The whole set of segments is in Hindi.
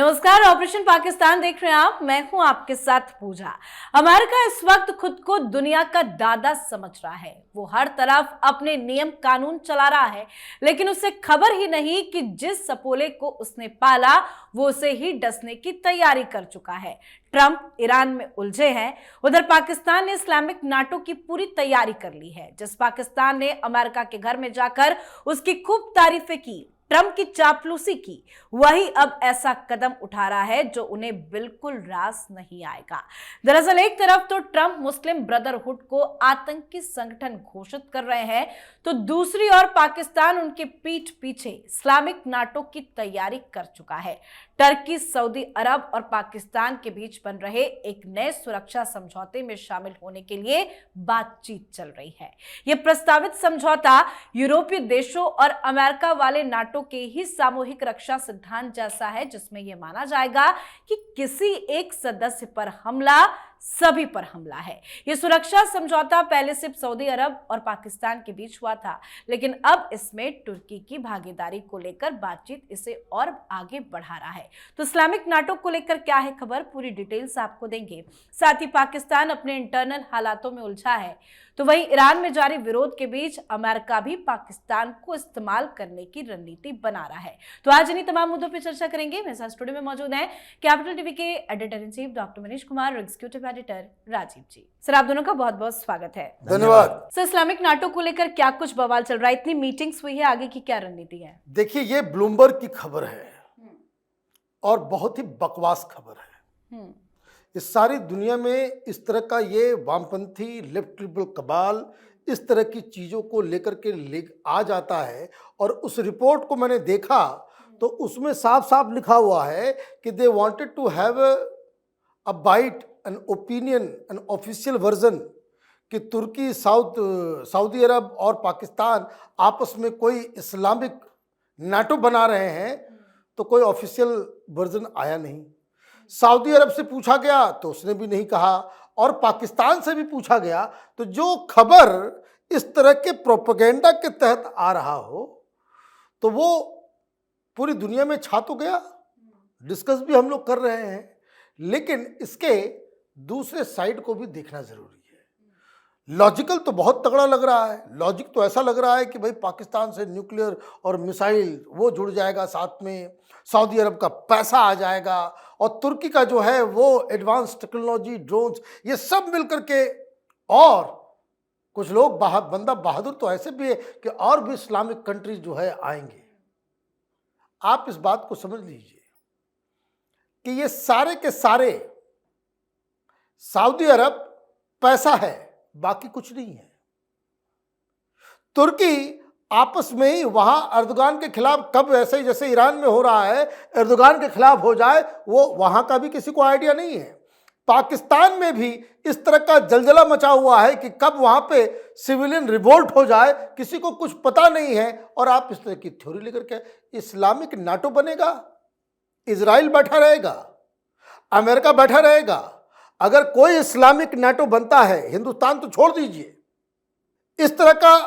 नमस्कार, ऑपरेशन पाकिस्तान देख रहे हैं आप। मैं हूं आपके साथ पूजा। अमेरिका इस वक्त खुद को दुनिया का दादा समझ रहा है। वो हर तरफ अपने नियम कानून चला रहा है, लेकिन उसे खबर ही नहीं कि जिस सपोले को उसने पाला वो उसे ही डसने की तैयारी कर चुका है। ट्रंप ईरान में उलझे हैं, उधर पाकिस्तान ने इस्लामिक नाटो की पूरी तैयारी कर ली है। जिस पाकिस्तान ने अमेरिका के घर में जाकर उसकी खूब तारीफें की, ट्रंप की चापलूसी की, वही अब ऐसा कदम उठा रहा है जो उन्हें बिल्कुल रास नहीं आएगा। दरअसल एक तरफ तो ट्रंप मुस्लिम ब्रदरहुड को आतंकी संगठन घोषित कर रहे हैं, तो दूसरी ओर पाकिस्तान उनके पीठ पीछे इस्लामिक नाटो की तैयारी कर चुका है। टर्की, सऊदी अरब और पाकिस्तान के बीच बन रहे एक नए सुरक्षा समझौते में शामिल होने के लिए बातचीत चल रही है। यह प्रस्तावित समझौता यूरोपीय देशों और अमेरिका वाले नाटो के ही सामूहिक रक्षा सिद्धांत जैसा है, जिसमें यह माना जाएगा कि किसी एक सदस्य पर हमला सभी पर हमला है। यह सुरक्षा समझौता पहले सिर्फ सऊदी अरब और पाकिस्तान के बीच हुआ था, लेकिन अब इसमें तुर्की की भागीदारी को लेकर बातचीत इसे और आगे बढ़ा रहा है। तो इस्लामिक नाटो को लेकर क्या है खबर, पूरी डिटेल्स आपको देंगे। साथ ही पाकिस्तान अपने इंटरनल हालातों में उलझा है, तो वहीं ईरान में जारी विरोध के बीच अमेरिका भी पाकिस्तान को इस्तेमाल करने की रणनीति बना रहा है। तो आज इन्हीं तमाम मुद्दों पर चर्चा करेंगे। मेरे साथ स्टूडियो में मौजूद हैं कैपिटल टीवी के editor in chief doctor Manish Kumar और एग्जीक्यूटिव एडिटर राजीव जी। सर, आप दोनों का बहुत बहुत स्वागत है। धन्यवाद। सर, इस्लामिक नाटो को लेकर क्या कुछ बवाल चल रहा है, इतनी मीटिंग्स हुई है, आगे की क्या रणनीति है? देखिए, ये ब्लूमबर्ग की खबर है और बहुत ही बकवास खबर है। इस सारी दुनिया में इस तरह का ये वामपंथी लेफ्ट लिबरल कबाल इस तरह की चीज़ों को लेकर के आ जाता है। और उस रिपोर्ट को मैंने देखा तो उसमें साफ साफ लिखा हुआ है कि they wanted to have a bite, an opinion, an official version कि तुर्की, सऊदी अरब और पाकिस्तान आपस में कोई इस्लामिक नाटो बना रहे हैं। तो कोई ऑफिशियल वर्जन आया नहीं। सऊदी अरब से पूछा गया तो उसने भी नहीं कहा, और पाकिस्तान से भी पूछा गया तो जो खबर इस तरह के प्रोपेगेंडा के तहत आ रहा हो तो वो पूरी दुनिया में छा तो गया। डिस्कस भी हम लोग कर रहे हैं, लेकिन इसके दूसरे साइड को भी देखना जरूरी है। लॉजिकल तो बहुत तगड़ा लग रहा है। लॉजिक तो ऐसा लग रहा है कि भाई पाकिस्तान से न्यूक्लियर और मिसाइल वो जुड़ जाएगा, साथ में सऊदी अरब का पैसा आ जाएगा, और तुर्की का जो है वो एडवांस टेक्नोलॉजी, ड्रोन्स, ये सब मिलकर के, और कुछ लोग बंदा बहादुर तो ऐसे भी है कि और भी इस्लामिक कंट्रीज जो है आएंगे। आप इस बात को समझ लीजिए कि ये सारे के सारे सऊदी अरब पैसा है, बाकी कुछ नहीं है। तुर्की आपस में ही वहां अर्दोगान के खिलाफ, कब ऐसे ही जैसे ईरान में हो रहा है अर्दोगान के खिलाफ हो जाए, वो वहां का भी किसी को आइडिया नहीं है। पाकिस्तान में भी इस तरह का जलजला मचा हुआ है कि कब वहां पे सिविलियन रिवोल्ट हो जाए, किसी को कुछ पता नहीं है। और आप इस तरह की थ्योरी लेकर के इस्लामिक नाटो बनेगा, इजराइल बैठा रहेगा, अमेरिका बैठा रहेगा। अगर कोई इस्लामिक नाटो बनता है, हिंदुस्तान तो छोड़ दीजिए। इस तरह का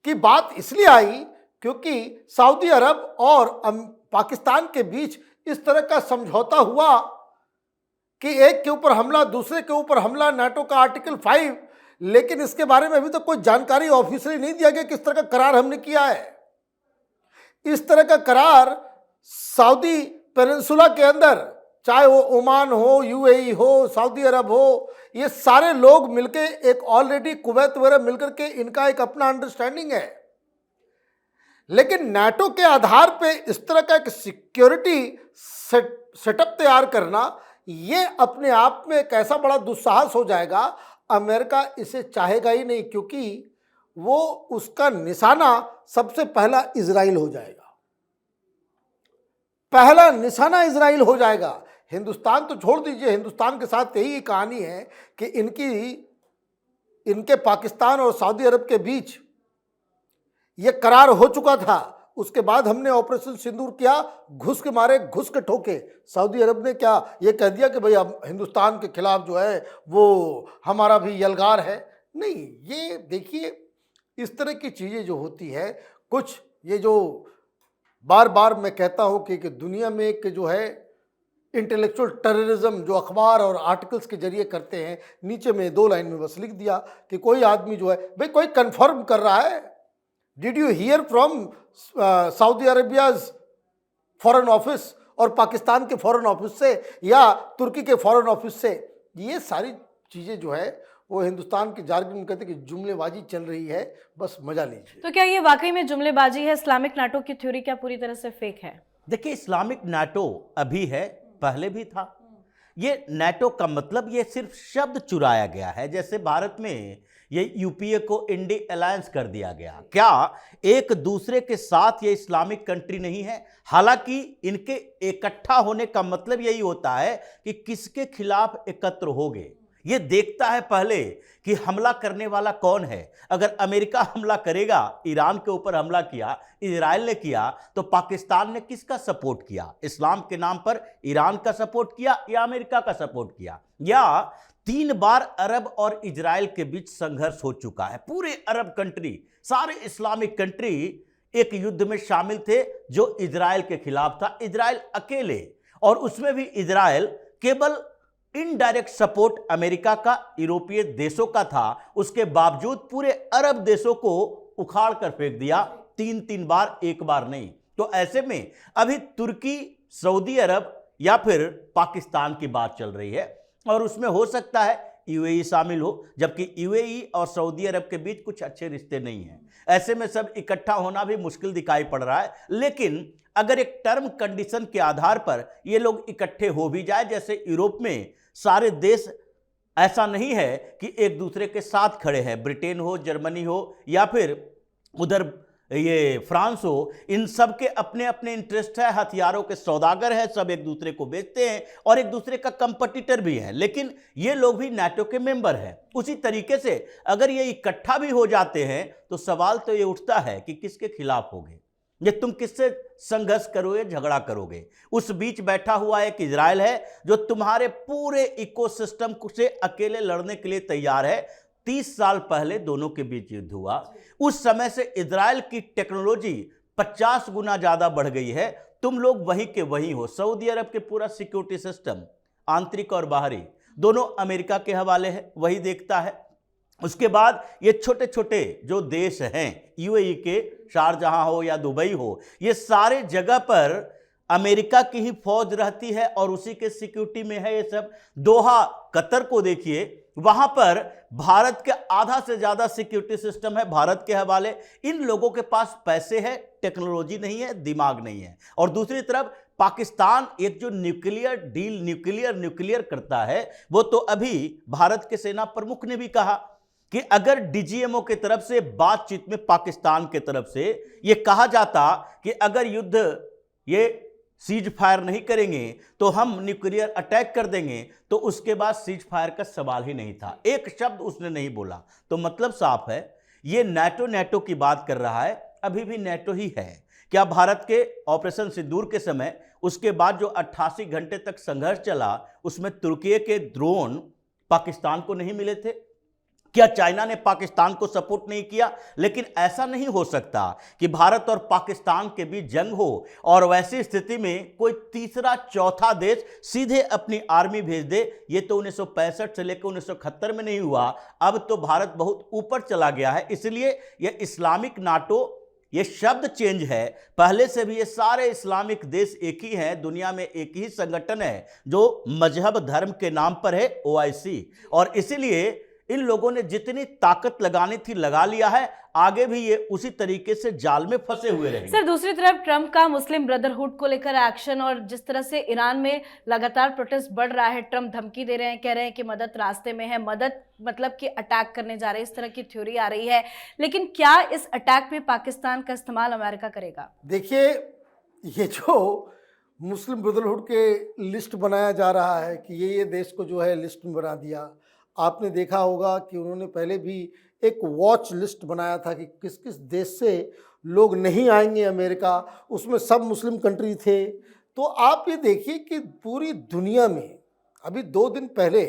की बात इसलिए आई क्योंकि सऊदी अरब और पाकिस्तान के बीच इस तरह का समझौता हुआ कि एक के ऊपर हमला, दूसरे के ऊपर हमला, नाटो का आर्टिकल 5, लेकिन इसके बारे में अभी तक कोई जानकारी ऑफिशियली नहीं दिया गया किस तरह का करार हमने किया है। इस तरह का करार सऊदी पेनिनसुला के अंदर, चाहे वो ओमान हो, यूएई हो, सऊदी अरब हो, ये सारे लोग मिलके एक ऑलरेडी कुवैत वगैरह मिलकर के इनका एक अपना अंडरस्टैंडिंग है। लेकिन नाटो के आधार पे इस तरह का एक सिक्योरिटी सेटअप तैयार करना, ये अपने आप में एक ऐसा बड़ा दुस्साहस हो जाएगा। अमेरिका इसे चाहेगा ही नहीं, क्योंकि वो उसका निशाना सबसे पहला इजराइल हो जाएगा। पहला निशाना इजराइल हो जाएगा। हिंदुस्तान तो छोड़ दीजिए, हिंदुस्तान के साथ यही कहानी है कि इनके पाकिस्तान और सऊदी अरब के बीच ये करार हो चुका था। उसके बाद हमने ऑपरेशन सिंदूर किया, घुस के मारे, घुस के ठोके। सऊदी अरब ने क्या ये कह दिया कि भाई अब हिंदुस्तान के खिलाफ जो है वो हमारा भी यलगार है? नहीं, ये देखिए इस तरह की चीज़ें जो होती है, कुछ ये जो बार बार मैं कहता हूँ कि दुनिया में एक जो है इंटेलेक्चुअल टेररिज्म जो अखबार और आर्टिकल्स के जरिए करते हैं, नीचे में 2 लाइन में बस लिख दिया कि कोई आदमी जो है, भाई कोई कंफर्म कर रहा है, did you hear from Saudi Arabia's foreign office और पाकिस्तान के फॉरेन ऑफिस से या तुर्की के फॉरेन ऑफिस से? ये सारी चीज़ें जो है वो हिंदुस्तान के जार्गन में कहते हैं कि जुमलेबाजी चल रही है, बस मजा लीजिए। तो क्या ये वाकई में जुमलेबाजी है? इस्लामिक नाटो की थ्योरी क्या पूरी तरह से फेक है? देखिए, इस्लामिक नाटो अभी है, पहले भी था। ये नाटो का मतलब ये सिर्फ शब्द चुराया गया है, जैसे भारत में ये यूपीए को इंडी अलायंस कर दिया गया। क्या एक दूसरे के साथ ये इस्लामिक कंट्री नहीं है? हालांकि इनके इकट्ठा होने का मतलब यही होता है कि किसके खिलाफ एकत्र हो गए। ये देखता है पहले कि हमला करने वाला कौन है। अगर अमेरिका हमला करेगा, ईरान के ऊपर हमला किया, इजराइल ने किया, तो पाकिस्तान ने किसका सपोर्ट किया? इस्लाम के नाम पर ईरान का सपोर्ट किया या अमेरिका का सपोर्ट किया? या 3 बार अरब और इजराइल के बीच संघर्ष हो चुका है। पूरे अरब कंट्री, सारे इस्लामिक कंट्री एक युद्ध में शामिल थे जो इजराइल के खिलाफ था। इजराइल अकेले, और उसमें भी इजराइल केवल इनडायरेक्ट सपोर्ट अमेरिका का, यूरोपीय देशों का था। उसके बावजूद पूरे अरब देशों को उखाड़ कर फेंक दिया, 3 बार, एक बार नहीं। तो ऐसे में अभी तुर्की, सऊदी अरब या फिर पाकिस्तान की बात चल रही है, और उसमें हो सकता है यूएई शामिल हो, जबकि यूएई और सऊदी अरब के बीच कुछ अच्छे रिश्ते नहीं हैं। ऐसे में सब इकट्ठा होना भी मुश्किल दिखाई पड़ रहा है। लेकिन अगर एक टर्म कंडीशन के आधार पर ये लोग इकट्ठे हो भी जाए, जैसे यूरोप में सारे देश ऐसा नहीं है कि एक दूसरे के साथ खड़े हैं, ब्रिटेन हो, जर्मनी हो या फिर उधर ये फ्रांस हो, इन सब के अपने अपने इंटरेस्ट है, हथियारों के सौदागर हैं, सब एक दूसरे को बेचते हैं और एक दूसरे का कंपटीटर भी है, लेकिन ये लोग भी नाटो के मेंबर हैं। उसी तरीके से अगर ये इकट्ठा भी हो जाते हैं तो सवाल तो ये उठता है कि किसके खिलाफ होगे, ये तुम किससे संघर्ष करोगे, झगड़ा करोगे। उस बीच बैठा हुआ एक इजराइल है जो तुम्हारे पूरे इकोसिस्टम से अकेले लड़ने के लिए तैयार है। 30 साल पहले दोनों के बीच युद्ध हुआ, उस समय से इजराइल की टेक्नोलॉजी 50 गुना ज्यादा बढ़ गई है। तुम लोग वहीं के वहीं हो। सऊदी अरब के पूरा सिक्योरिटी सिस्टम, आंतरिक और बाहरी, दोनों अमेरिका के हवाले है, वही देखता है। उसके बाद ये छोटे छोटे जो देश हैं, यूएई के, शारजहां हो या दुबई हो, ये सारे जगह पर अमेरिका की ही फौज रहती है और उसी के सिक्योरिटी में है ये सब। दोहा, कतर को देखिए, वहां पर भारत के आधा से ज्यादा सिक्योरिटी सिस्टम है भारत के हवाले। इन लोगों के पास पैसे है, टेक्नोलॉजी नहीं है, दिमाग नहीं है। और दूसरी तरफ पाकिस्तान एक जो न्यूक्लियर डील, न्यूक्लियर करता है, वो तो अभी भारत के सेना प्रमुख ने भी कहा कि अगर डीजीएमओ की तरफ से बातचीत में पाकिस्तान की तरफ से यह कहा जाता कि अगर युद्ध ये सीज फायर नहीं करेंगे तो हम न्यूक्लियर अटैक कर देंगे, तो उसके बाद सीज फायर का सवाल ही नहीं था। एक शब्द उसने नहीं बोला। तो मतलब साफ है, ये नाटो की बात कर रहा है, अभी भी नाटो ही है। क्या भारत के ऑपरेशन सिंदूर के समय, उसके बाद जो 88 घंटे तक संघर्ष चला, उसमें तुर्की के ड्रोन पाकिस्तान को नहीं मिले थे? क्या चाइना ने पाकिस्तान को सपोर्ट नहीं किया? लेकिन ऐसा नहीं हो सकता कि भारत और पाकिस्तान के बीच जंग हो और वैसी स्थिति में कोई तीसरा चौथा देश सीधे अपनी आर्मी भेज दे। ये तो 1965 से लेकर 1971 में नहीं हुआ। अब तो भारत बहुत ऊपर चला गया है। इसलिए यह इस्लामिक नाटो, ये शब्द चेंज है। पहले से भी ये सारे इस्लामिक देश एक ही हैं, दुनिया में एक ही संगठन है जो मजहब धर्म के नाम पर है, OIC। और इसीलिए इन लोगों ने जितनी ताकत लगानी थी लगा लिया है, आगे भी ये उसी तरीके से जाल में फंसे हुए रहेंगे। सर, दूसरी तरफ ट्रंप का मुस्लिम ब्रदरहुड को लेकर एक्शन, और जिस तरह से ईरान में लगातार प्रोटेस्ट बढ़ रहा है, ट्रंप धमकी दे रहे हैं, कह रहे हैं कि मदद रास्ते में है, मदद मतलब कि अटैक करने जा रहे हैं, इस तरह की थ्योरी आ रही है। लेकिन क्या इस अटैक में पाकिस्तान का इस्तेमाल अमेरिका करेगा? देखिए, ये जो मुस्लिम ब्रदरहुड के लिस्ट बनाया जा रहा है कि ये देश को जो है लिस्ट में बना दिया। आपने देखा होगा कि उन्होंने पहले भी एक वॉच लिस्ट बनाया था कि किस किस देश से लोग नहीं आएंगे अमेरिका, उसमें सब मुस्लिम कंट्री थे। तो आप ये देखिए कि पूरी दुनिया में अभी 2 दिन पहले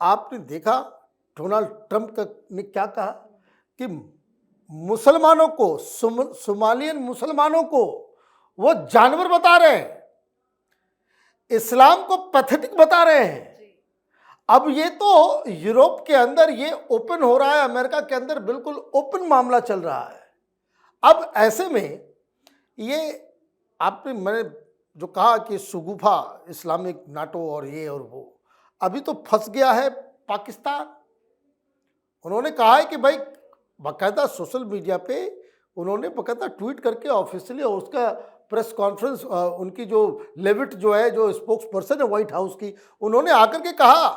आपने देखा डोनाल्ड ट्रंप ने क्या कहा कि मुसलमानों को, सोमालियन मुसलमानों को वो जानवर बता रहे हैं। इस्लाम को पैथेटिक बता रहे हैं। अब ये तो यूरोप के अंदर ये ओपन हो रहा है, अमेरिका के अंदर बिल्कुल ओपन मामला चल रहा है। अब ऐसे में ये मैंने जो कहा कि सुगुफा इस्लामिक नाटो और ये और वो, अभी तो फंस गया है पाकिस्तान। उन्होंने कहा है कि भाई बाकायदा सोशल मीडिया पे उन्होंने बाकायदा ट्वीट करके ऑफिशियली, और उसका प्रेस कॉन्फ्रेंस उनकी जो लेविट जो है, जो स्पोक्स पर्सन है व्हाइट हाउस की, उन्होंने आकर के कहा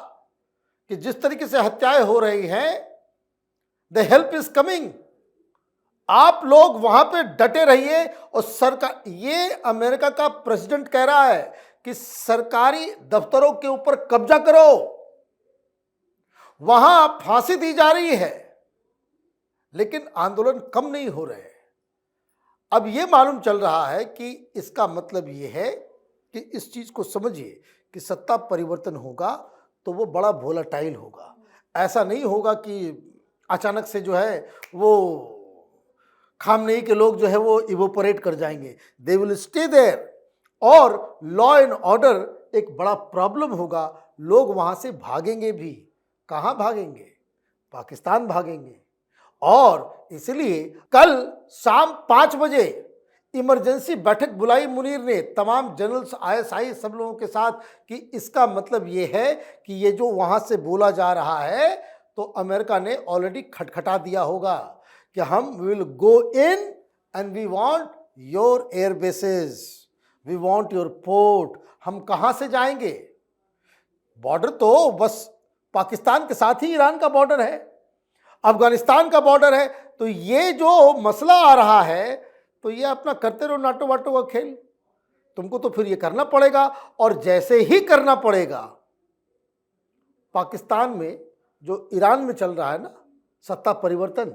कि जिस तरीके से हत्याएं हो रही हैं, द हेल्प इज कमिंग, आप लोग वहां पे डटे रहिए। और सरकार, ये अमेरिका का प्रेसिडेंट कह रहा है कि सरकारी दफ्तरों के ऊपर कब्जा करो, वहां फांसी दी जा रही है, लेकिन आंदोलन कम नहीं हो रहे। अब ये मालूम चल रहा है कि इसका मतलब ये है कि इस चीज को समझिए कि सत्ता परिवर्तन होगा तो वो बड़ा वोलेटाइल होगा। ऐसा नहीं होगा कि अचानक से जो है वो खामनेई के लोग जो है वो इवोपरेट कर जाएंगे। दे विल स्टे देयर, और लॉ एंड ऑर्डर एक बड़ा प्रॉब्लम होगा। लोग वहां से भागेंगे भी। कहाँ भागेंगे? पाकिस्तान भागेंगे। और इसलिए कल शाम 5 बजे इमरजेंसी बैठक बुलाई मुनीर ने तमाम जनरल्स, ISI सब लोगों के साथ, कि इसका मतलब ये है कि ये जो वहाँ से बोला जा रहा है तो अमेरिका ने ऑलरेडी खटखटा दिया होगा कि हम will go in and we want your air bases, we want your port. हम कहाँ से जाएंगे? बॉर्डर तो बस पाकिस्तान के साथ ही ईरान का बॉर्डर है, अफगानिस्तान का बॉर्डर है। तो ये जो मसला आ रहा है, तो ये अपना करते रहो नाटो वाटो का खेल। तुमको तो फिर ये करना पड़ेगा, और जैसे ही करना पड़ेगा, पाकिस्तान में जो ईरान में चल रहा है ना सत्ता परिवर्तन,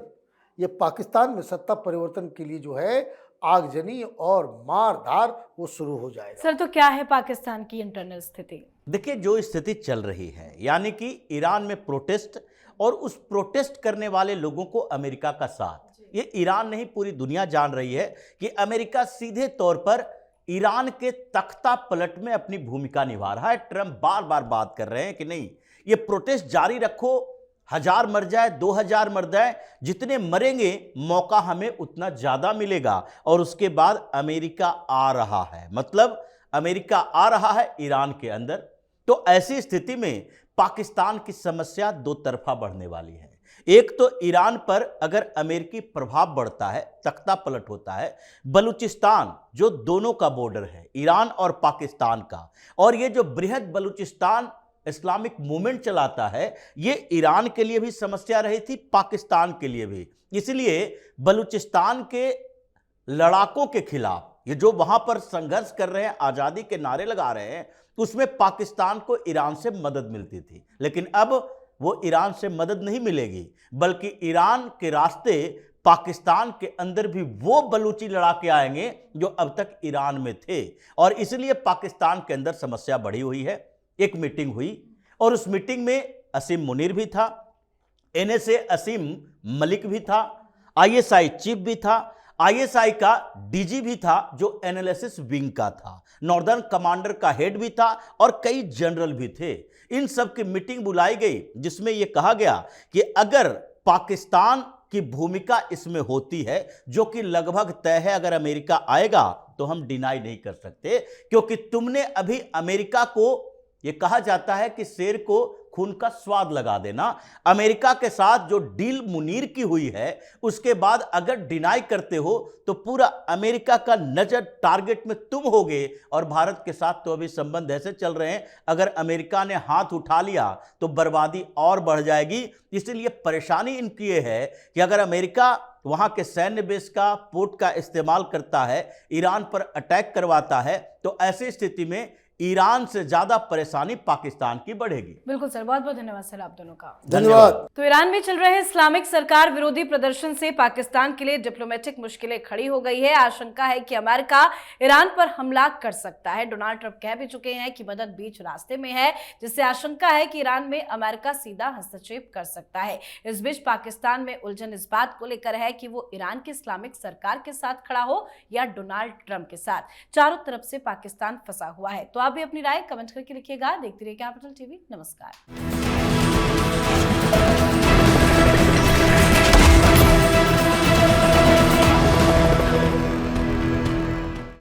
ये पाकिस्तान में सत्ता परिवर्तन के लिए जो है आगजनी और मार धार वो शुरू हो जाएगा। सर, तो क्या है पाकिस्तान की इंटरनल स्थिति? देखिए, जो स्थिति चल रही है, यानी कि ईरान में प्रोटेस्ट और उस प्रोटेस्ट करने वाले लोगों को अमेरिका का साथ, ये ईरान नहीं पूरी दुनिया जान रही है कि अमेरिका सीधे तौर पर ईरान के तख्ता पलट में अपनी भूमिका निभा रहा है। ट्रंप बार बार बात कर रहे हैं कि नहीं, ये प्रोटेस्ट जारी रखो, 1000 मर जाए, 2000 मर जाए, जितने मरेंगे मौका हमें उतना ज्यादा मिलेगा। और उसके बाद अमेरिका आ रहा है, मतलब अमेरिका आ रहा है ईरान के अंदर। तो ऐसी स्थिति में पाकिस्तान की समस्या दो तरफा बढ़ने वाली है। एक तो ईरान पर अगर अमेरिकी प्रभाव बढ़ता है, तख्ता पलट होता है, बलूचिस्तान जो दोनों का बॉर्डर है, ईरान और पाकिस्तान का, और ये जो बृहद बलूचिस्तान इस्लामिक मूवमेंट चलाता है, ये ईरान के लिए भी समस्या रही थी, पाकिस्तान के लिए भी। इसलिए बलूचिस्तान के लड़ाकों के खिलाफ, ये जो वहां पर संघर्ष कर रहे हैं, आजादी के नारे लगा रहे हैं, उसमें पाकिस्तान को ईरान से मदद मिलती थी। लेकिन अब वो ईरान से मदद नहीं मिलेगी, बल्कि ईरान के रास्ते पाकिस्तान के अंदर भी वो बलूची लड़ाके आएंगे जो अब तक ईरान में थे। और इसलिए पाकिस्तान के अंदर समस्या बढ़ी हुई है। एक मीटिंग हुई और उस मीटिंग में असीम मुनीर भी था, NSA असीम मलिक भी था, ISI चीफ भी था, ISI का DG भी था जो एनालिसिस विंग का था, नॉर्दर्न कमांडर का हेड भी था, और कई जनरल भी थे। इन सब की मीटिंग बुलाई गई जिसमें यह कहा गया कि अगर पाकिस्तान की भूमिका इसमें होती है, जो कि लगभग तय है, अगर अमेरिका आएगा तो हम डिनाई नहीं कर सकते, क्योंकि तुमने अभी अमेरिका को, यह कहा जाता है कि शेर को खून का स्वाद लगा देना, अमेरिका के साथ जो डील मुनीर की हुई है, उसके बाद अगर डिनाई करते हो तो पूरा अमेरिका का नजर टारगेट में तुम होगे। और भारत के साथ तो अभी संबंध ऐसे चल रहे हैं, अगर अमेरिका ने हाथ उठा लिया तो बर्बादी और बढ़ जाएगी। इसलिए परेशानी इनकी ये है कि अगर अमेरिका वहां के सैन्य बेस का, पोर्ट का इस्तेमाल करता है, ईरान पर अटैक करवाता है, तो ऐसी स्थिति में ईरान से ज्यादा परेशानी पाकिस्तान की बढ़ेगी। बिल्कुल सर, बहुत बहुत धन्यवाद सर आप दोनों का। धन्यवाद। तो ईरान में चल रहे इस्लामिक सरकार विरोधी प्रदर्शन से पाकिस्तान के लिए डिप्लोमेटिक मुश्किलें खड़ी हो गई है। आशंका है कि अमेरिका ईरान पर हमला कर सकता है। डोनाल्ड ट्रंप कह भी चुके हैं कि मदद बीच रास्ते में है, जिससे आशंका है कि ईरान में अमेरिका सीधा हस्तक्षेप कर सकता है। इस बीच पाकिस्तान में उलझन इस बात को लेकर है कि वो ईरान की इस्लामिक सरकार के साथ खड़ा हो या डोनाल्ड ट्रंप के साथ। चारों तरफ से पाकिस्तान फंसा हुआ है। तो आप भी अपनी राय कमेंट करके लिखिएगा। देखते रहिए कैपिटल टीवी। नमस्कार।